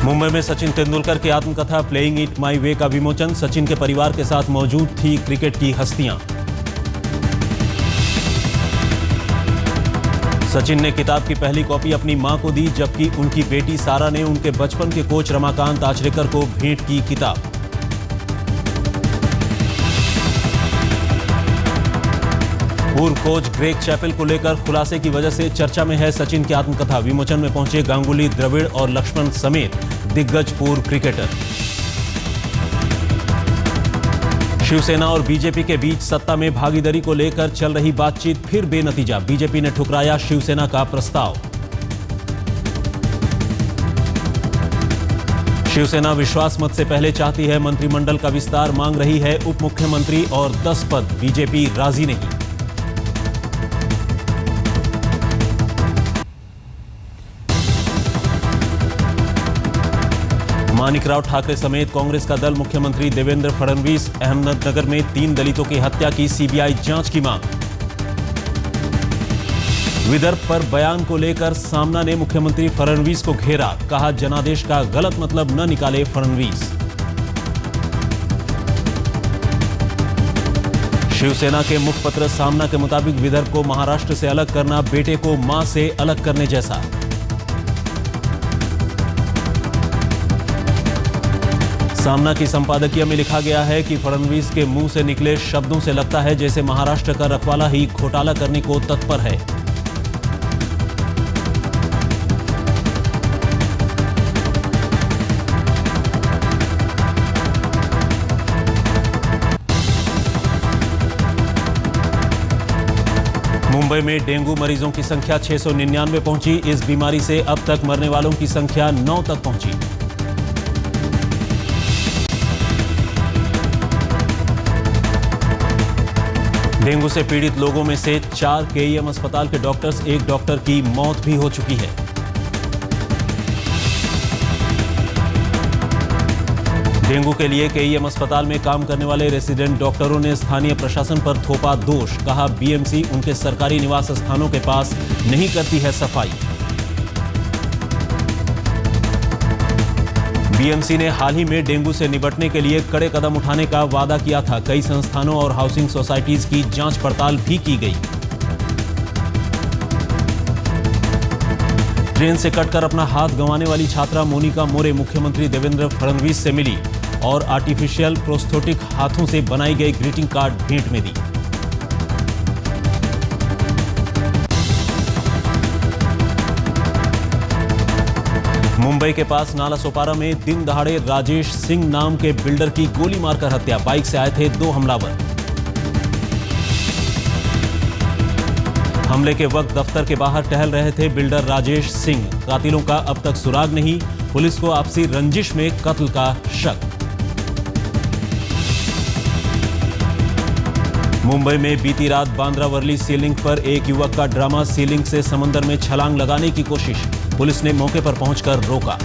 मुंबई में सचिन तेंदुलकर की आत्मकथा प्लेइंग इट माई वे का विमोचन। सचिन के परिवार के साथ मौजूद थी क्रिकेट की हस्तियां। सचिन ने किताब की पहली कॉपी अपनी मां को दी, जबकि उनकी बेटी सारा ने उनके बचपन के कोच रमाकांत आचरेकर को भेंट की किताब। पूर्व कोच ग्रेग चैपेल को लेकर खुलासे की वजह से चर्चा में है सचिन की आत्मकथा। विमोचन में पहुंचे गांगुली, द्रविड़ और लक्ष्मण समेत दिग्गज पूर्व क्रिकेटर। शिवसेना और बीजेपी के बीच सत्ता में भागीदारी को लेकर चल रही बातचीत फिर बेनतीजा। बीजेपी ने ठुकराया शिवसेना का प्रस्ताव। शिवसेना विश्वास मत से पहले चाहती है मंत्रिमंडल का विस्तार, मांग रही है उप मुख्यमंत्री और 10 पद। बीजेपी राजी नहीं। मानिकराव ठाकरे समेत कांग्रेस का दल मुख्यमंत्री देवेंद्र फडणवीस। अहमदनगर में 3 दलितों की हत्या की सीबीआई जांच की मांग। विदर्भ पर बयान को लेकर सामना ने मुख्यमंत्री फडणवीस को घेरा, कहा जनादेश का गलत मतलब न निकाले फडणवीस। शिवसेना के मुखपत्र सामना के मुताबिक विदर्भ को महाराष्ट्र से अलग करना बेटे को मां से अलग करने जैसा। सामना की संपादकीय में लिखा गया है कि फडणवीस के मुंह से निकले शब्दों से लगता है जैसे महाराष्ट्र का रखवाला ही घोटाला करने को तत्पर है। मुंबई में डेंगू मरीजों की संख्या 699 पहुंची। इस बीमारी से अब तक मरने वालों की संख्या 9 तक पहुंची। डेंगू से पीड़ित लोगों में से 4 केईएम अस्पताल के डॉक्टर्स, 1 डॉक्टर की मौत भी हो चुकी है। डेंगू के लिए केईएम अस्पताल में काम करने वाले रेसिडेंट डॉक्टरों ने स्थानीय प्रशासन पर थोपा दोष, कहा बीएमसी उनके सरकारी निवास स्थानों के पास नहीं करती है सफाई। बीएमसी ने हाल ही में डेंगू से निपटने के लिए कड़े कदम उठाने का वादा किया था। कई संस्थानों और हाउसिंग सोसाइटीज की जांच पड़ताल भी की गई। ट्रेन से कटकर अपना हाथ गंवाने वाली छात्रा मोनिका मोरे मुख्यमंत्री देवेंद्र फडणवीस से मिली और आर्टिफिशियल प्रोस्थेटिक हाथों से बनाई गई ग्रीटिंग कार्ड भेंट में दी। मुंबई के पास नाला सोपारा में दिन दहाड़े राजेश सिंह नाम के बिल्डर की गोली मारकर हत्या। बाइक से आए थे 2 हमलावर। हमले के वक्त दफ्तर के बाहर टहल रहे थे बिल्डर राजेश सिंह। कातिलों का अब तक सुराग नहीं। पुलिस को आपसी रंजिश में कत्ल का शक। मुंबई में बीती रात बांद्रा वर्ली सी लिंक पर एक युवक का ड्रामा। सी लिंक से समंदर में छलांग लगाने की कोशिश, पुलिस ने मौके पर पहुंचकर रोका।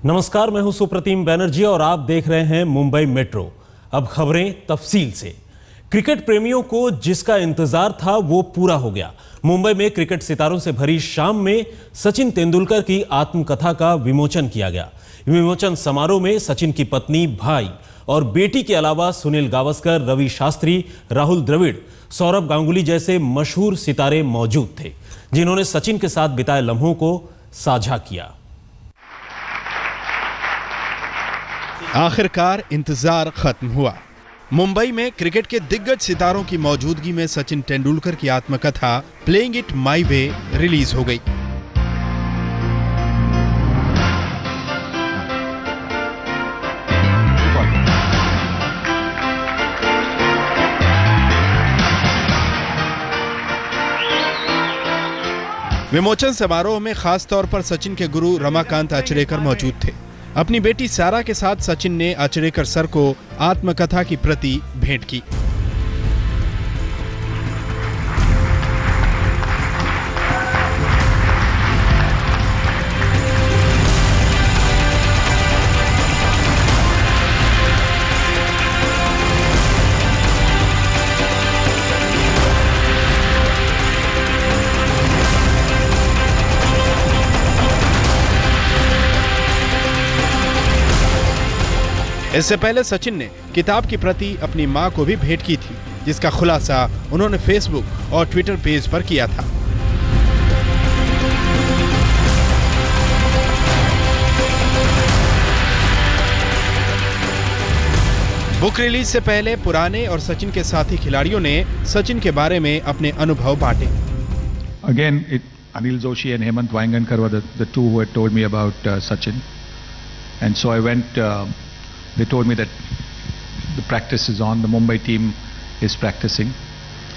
नमस्कार, मैं हूं सुप्रतिम बैनर्जी और आप देख रहे हैं मुंबई मेट्रो। अब खबरें तफसील से। क्रिकेट प्रेमियों को जिसका इंतजार था वो पूरा हो गया। मुंबई में क्रिकेट सितारों से भरी शाम में सचिन तेंदुलकर की आत्मकथा का विमोचन किया गया। विमोचन समारोह में सचिन की पत्नी, भाई और बेटी के अलावा सुनील गावस्कर, रवि शास्त्री, राहुल द्रविड़, सौरभ गांगुली जैसे मशहूर सितारे मौजूद थे, जिन्होंने सचिन के साथ बिताए लम्हों को साझा किया। आखिरकार इंतजार खत्म हुआ। मुंबई में क्रिकेट के दिग्गज सितारों की मौजूदगी में सचिन तेंदुलकर की आत्मकथा playing it my way release हो गई। विमोचन समारोह में खास तौर पर सचिन के गुरु रमाकांत आचरेकर मौजूद थे। अपनी बेटी सारा के साथ सचिन ने आचरेकर सर को आत्मकथा की प्रति भेंट की। इससे पहले सचिन ने किताब की प्रति अपनी मां को भी भेंट की थी, जिसका खुलासा उन्होंने फेसबुक और ट्विटर पेज पर किया था। बुक रिलीज से पहले पुराने और सचिन के साथी खिलाड़ियों ने सचिन के बारे में अपने अनुभव बांटे। Again, Anil Joshi and Hemant Waingankar were the two who had told me about Sachin, and so I went. They told me that the practice is on. The Mumbai team is practicing,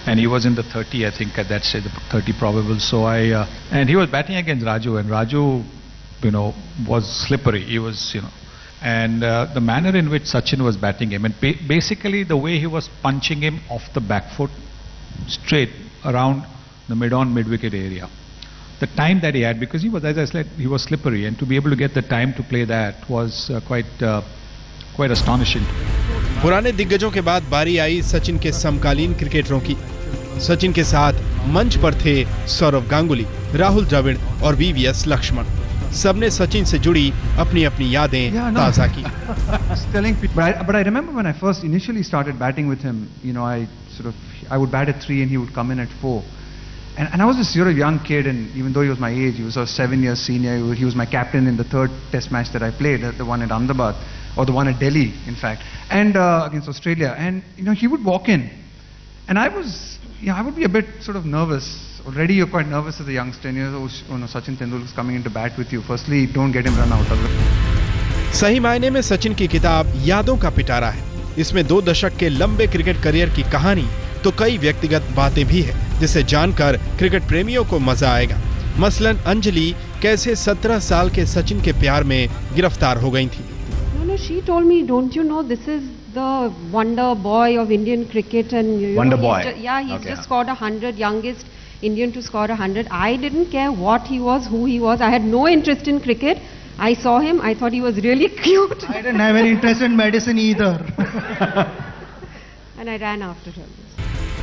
and he was in the 30, I think, at that stage, the 30 probable. So and he was batting against Raju, and Raju, was slippery. He was, and the manner in which Sachin was batting him, and basically the way he was punching him off the back foot, straight around the mid-wicket area. The time that he had, because he was, as I said, he was slippery, and to be able to get the time to play that was quite astonishing. पुराने दिग्गजों के बाद बारी आई सचिन के समकालीन क्रिकेटरों की। सचिन के साथ मंच पर थे सौरव गांगुली, राहुल द्रविड़ और वीवीएस लक्ष्मण। सबने सचिन से जुड़ी अपनी अपनी यादें ताज़ा की। But I remember when I first initially started batting with him, I would bat at 3 and he would come in at 4. And I was this young kid, and even though he was my age, he was a 7 years senior. He was my captain in the 3rd test match that I played, the one at Ahmedabad, or the one at Delhi, in fact, and against Australia. And he would walk in, and I would be a bit sort of nervous. Already you're quite nervous as a youngster, and Sachin Tendulkar is coming in to bat with you. Firstly, don't get him run out of it. सही मायने में सचिन की किताब यादों का पिटारा है। इसमें 2 दशक के लंबे क्रिकेट करियर की कहानी तो कई व्यक्तिगत बातें भी है, जिसे जानकर क्रिकेट प्रेमियों को मजा आएगा। मसलन अंजलि कैसे 17 साल के सचिन के प्यार में गिरफ्तार हो गई थी। No, she told me, don't you know this is the wonder boy of Indian cricket, and Wonder boy. He's just scored 100, youngest Indian to score 100. I didn't care what he was, who he was. I had no interest in cricket. I saw him. I thought he was really cute. I didn't have any interest in medicine either. And I ran after him.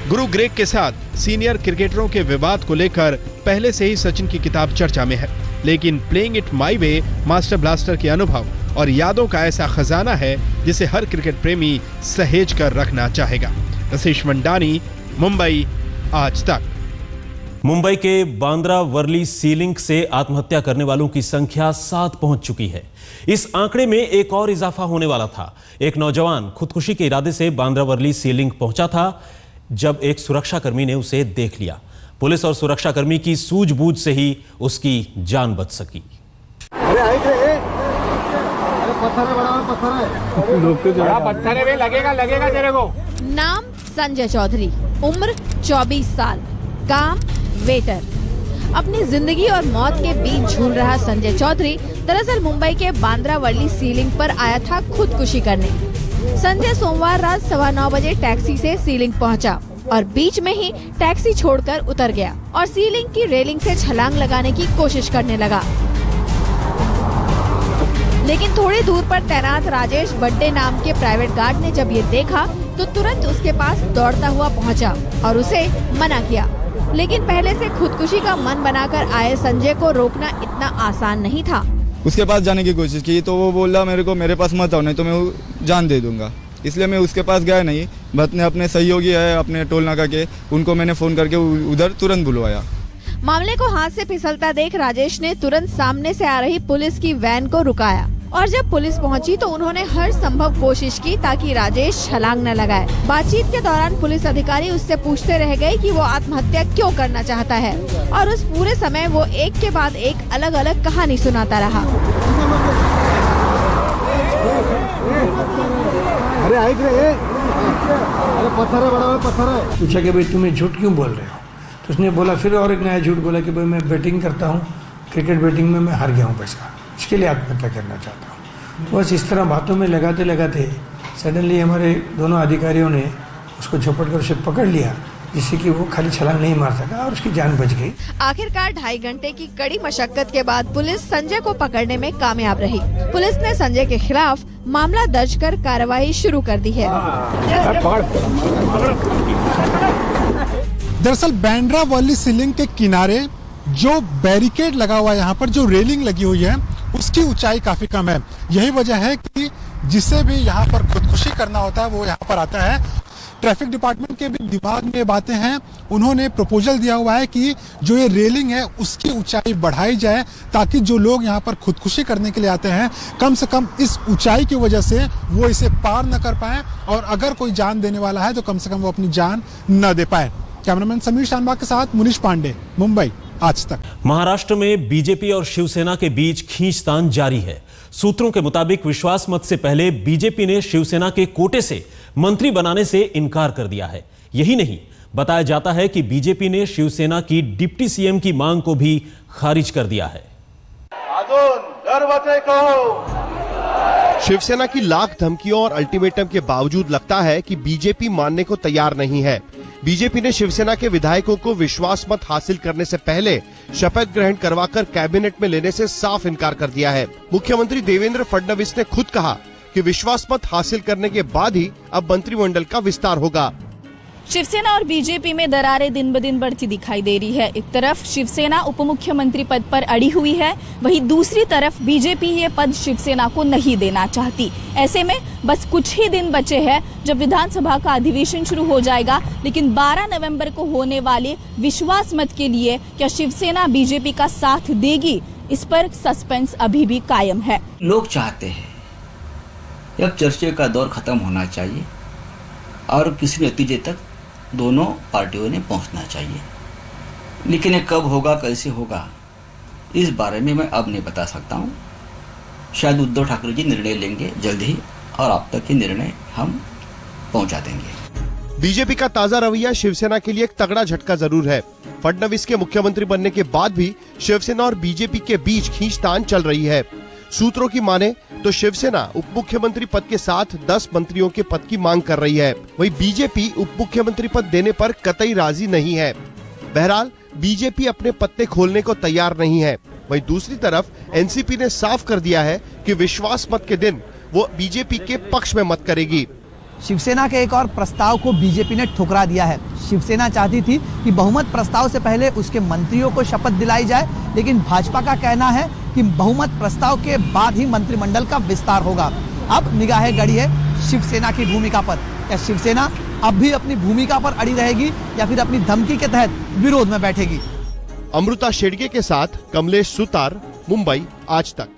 Guru Greg के साथ senior क्रिकेटरों के विवाद को लेकर पहले से ही सचिन की किताब चर्चा में है, लेकिन playing it my way master blaster के अनुभव और यादों का ऐसा खजाना है जिसे हर क्रिकेट प्रेमी सहेज कर रखना चाहेगा। आशीष मंडानी, मुंबई, आज तक। मुंबई के बांद्रा वर्ली सीलिंग से आत्महत्या करने वालों की संख्या 7 पहुंच चुकी है। इस आंकड़े में एक और इजाफा होने वाला था। एक नौजवान खुदकुशी के इरादे से बांद्रा वर्ली सीलिंग पहुंचा था, जब एक सुरक्षाकर्मी ने उसे देख लिया। पुलिस और सुरक्षाकर्मी की सूझबूझ से ही उसकी जान बच सकी। लगेगा तेरे को। नाम संजय चौधरी, उम्र 24 साल, काम वेटर। अपनी जिंदगी और मौत के बीच झूल रहा संजय चौधरी दरअसल मुंबई के बांद्रा वर्ली सीलिंग पर आया था खुदकुशी करने। संजय सोमवार रात 9:15 बजे टैक्सी से सीलिंग पहुंचा और बीच में ही टैक्सी छोड़कर उतर गया और सीलिंग की रेलिंग से छलांग लगाने की कोशिश करने लगा। लेकिन थोड़ी दूर पर तैनात राजेश बड्डे नाम के प्राइवेट गार्ड ने जब ये देखा तो तुरंत उसके पास दौड़ता हुआ पहुंचा और उसे मना किया। लेकिन पहले से खुदकुशी का मन बनाकर आए संजय को रोकना इतना आसान नहीं था। उसके पास जाने की कोशिश की तो वो बोला मेरे पास मत आओ, नहीं तो मैं जान दे दूंगा। इसलिए मैं उसके पास गया नहीं। मैंने अपने सहयोगी है अपने टोल नाका के, उनको मैंने फोन करके उधर तुरंत बुलवाया। मामले को हाथ से फिसलता देख राजेश ने तुरंत सामने से आ रही पुलिस की वैन को रुकाया और जब पुलिस पहुंची तो उन्होंने हर संभव कोशिश की ताकि राजेश छलांग न लगाए। बातचीत के दौरान पुलिस अधिकारी उससे पूछते रह गए कि वो आत्महत्या क्यों करना चाहता है और उस पूरे समय वो एक के बाद एक अलग अलग कहानी सुनाता रहा। पूछा कि भाई तुम्हें झूठ क्यों बोल रहे हो, तो उसने बोला फिर और एक नया झूठ बोला कि भाई मैं बैटिंग करता हूँ, क्रिकेट बैटिंग में मैं हार गया हूँ पैसा, इसके लिए आत्महत्या करना चाहता हूँ। तो बस इस तरह बातों में लगाते लगाते सडनली हमारे दोनों अधिकारियों ने उसको झपट कर उसे पकड़ लिया, जिससे कि वो खाली छलांग नहीं मार सका और उसकी जान बच गई। आखिरकार 2.5 घंटे की कड़ी मशक्कत के बाद पुलिस संजय को पकड़ने में कामयाब रही। पुलिस ने संजय के खिलाफ मामला दर्ज कर कार्रवाई शुरू कर दी है। दरअसल बांद्रा वर्ली सीलिंग के किनारे जो बैरिकेड लगा हुआ है, यहाँ पर जो रेलिंग लगी हुई है उसकी ऊंचाई काफी कम है। यही वजह है कि जिसे भी यहाँ पर खुदकुशी करना होता है वो यहाँ पर आता है। ट्रैफिक डिपार्टमेंट के भी दिमाग में बातें हैं। उन्होंने प्रपोजल दिया हुआ है कि जो ये रेलिंग है उसकी ऊंचाई बढ़ाई जाए, ताकि जो लोग यहाँ पर खुदकुशी करने के लिए आते हैं कम से कम इस ऊंचाई की वजह से वो इसे पार न कर पाए, और अगर कोई जान देने वाला है तो कम से कम वो अपनी जान न दे पाए। कैमरामैन समीर शानबाग के साथ मुनीश पांडे, मुंबई, आज तक। महाराष्ट्र में बीजेपी और शिवसेना के बीच खींचतान जारी है। सूत्रों के मुताबिक विश्वास मत से पहले बीजेपी ने शिवसेना के कोटे से मंत्री बनाने से इनकार कर दिया है। यही नहीं, बताया जाता है कि बीजेपी ने शिवसेना की डिप्टी सीएम की मांग को भी खारिज कर दिया है। शिवसेना की लाख धमकियों और अल्टीमेटम के बावजूद लगता है कि बीजेपी मानने को तैयार नहीं है। बीजेपी ने शिवसेना के विधायकों को विश्वास मत हासिल करने से पहले शपथ ग्रहण करवाकर कैबिनेट में लेने से साफ इनकार कर दिया है। मुख्यमंत्री देवेंद्र फडणवीस ने खुद कहा कि विश्वास मत हासिल करने के बाद ही अब मंत्रिमंडल का विस्तार होगा। शिवसेना और बीजेपी में दरारें दिन ब दिन बढ़ती दिखाई दे रही है। एक तरफ शिवसेना उप मुख्यमंत्री पद पर अड़ी हुई है, वहीं दूसरी तरफ बीजेपी ये पद शिवसेना को नहीं देना चाहती। ऐसे में बस कुछ ही दिन बचे हैं जब विधानसभा का अधिवेशन शुरू हो जाएगा, लेकिन 12 नवंबर को होने वाले विश्वास मत के लिए क्या शिवसेना बीजेपी का साथ देगी, इस पर सस्पेंस अभी भी कायम है। लोग चाहते हैं अब चर्चा का दौर खत्म होना चाहिए और किसी नतीजे तक दोनों पार्टियों ने पहुंचना चाहिए, लेकिन ये कब होगा, कैसे होगा, इस बारे में मैं अब नहीं बता सकता हूं। शायद उद्धव ठाकरे जी निर्णय लेंगे जल्द ही और आप तक ये निर्णय हम पहुंचा देंगे। बीजेपी का ताजा रवैया शिवसेना के लिए एक तगड़ा झटका जरूर है। फडणवीस के मुख्यमंत्री बनने के बाद भी शिवसेना और बीजेपी के बीच खींचतान चल रही है। सूत्रों की माने तो शिवसेना उप मुख्यमंत्री पद के साथ 10 मंत्रियों के पद की मांग कर रही है, वहीं बीजेपी उप मुख्यमंत्री पद देने पर कतई राजी नहीं है। बहरहाल बीजेपी अपने पत्ते खोलने को तैयार नहीं है। वहीं दूसरी तरफ एनसीपी ने साफ कर दिया है कि विश्वास मत के दिन वो बीजेपी के पक्ष में मत करेगी। शिवसेना के एक और प्रस्ताव को बीजेपी ने ठुकरा दिया है। शिवसेना चाहती थी कि बहुमत प्रस्ताव से पहले उसके मंत्रियों को शपथ दिलाई जाए, लेकिन भाजपा का कहना है कि बहुमत प्रस्ताव के बाद ही मंत्रिमंडल का विस्तार होगा। अब निगाहें गड़ी है शिवसेना की भूमिका पर। क्या शिवसेना अब भी अपनी भूमिका पर अड़ी रहेगी या फिर अपनी धमकी के तहत विरोध में बैठेगी? अमृता शेडगे के साथ कमलेश सुतार, मुंबई, आज तक।